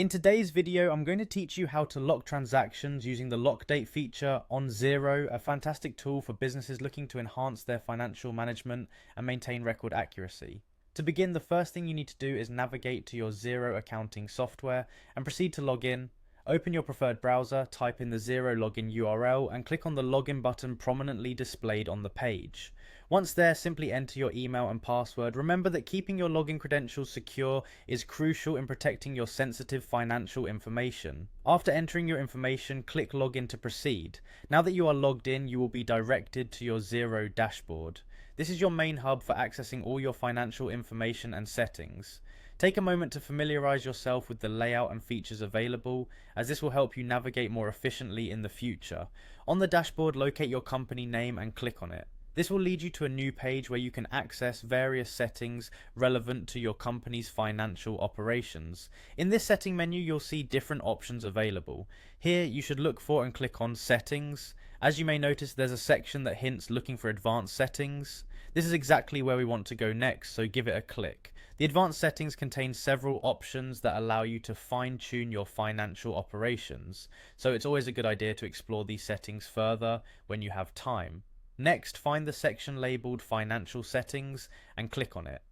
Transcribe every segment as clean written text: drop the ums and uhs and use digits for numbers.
In today's video, I'm going to teach you how to lock transactions using the lock date feature on Xero, a fantastic tool for businesses looking to enhance their financial management and maintain record accuracy. To begin, the first thing you need to do is navigate to your Xero accounting software and proceed to log in. Open your preferred browser, type in the Xero login URL and click on the login button prominently displayed on the page. Once there, simply enter your email and password. Remember that keeping your login credentials secure is crucial in protecting your sensitive financial information. After entering your information, click login to proceed. Now that you are logged in, you will be directed to your Xero dashboard. This is your main hub for accessing all your financial information and settings. Take a moment to familiarize yourself with the layout and features available, as this will help you navigate more efficiently in the future. On the dashboard, locate your company name and click on it. This will lead you to a new page where you can access various settings relevant to your company's financial operations. In this setting menu, you'll see different options available. Here, you should look for and click on Settings. As you may notice, there's a section that hints looking for advanced settings. This is exactly where we want to go next, so give it a click. The advanced settings contain several options that allow you to fine-tune your financial operations, so it's always a good idea to explore these settings further when you have time. Next, find the section labeled Financial Settings and click on it.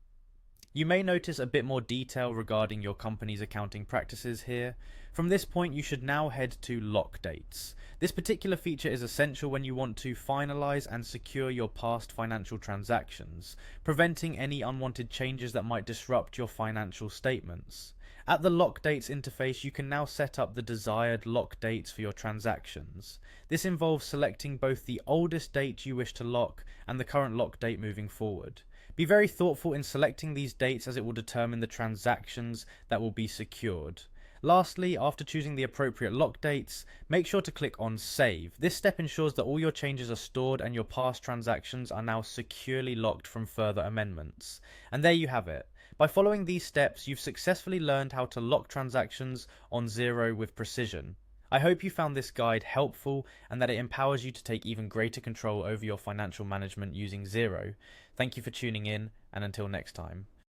You may notice a bit more detail regarding your company's accounting practices here. From this point, you should now head to Lock Dates. This particular feature is essential when you want to finalize and secure your past financial transactions, preventing any unwanted changes that might disrupt your financial statements. At the Lock Dates interface, you can now set up the desired lock dates for your transactions. This involves selecting both the oldest date you wish to lock and the current lock date moving forward. Be very thoughtful in selecting these dates, as it will determine the transactions that will be secured. Lastly, after choosing the appropriate lock dates, make sure to click on Save. This step ensures that all your changes are stored and your past transactions are now securely locked from further amendments. And there you have it. By following these steps, you've successfully learned how to lock transactions on Xero with precision. I hope you found this guide helpful and that it empowers you to take even greater control over your financial management using Xero. Thank you for tuning in, and until next time.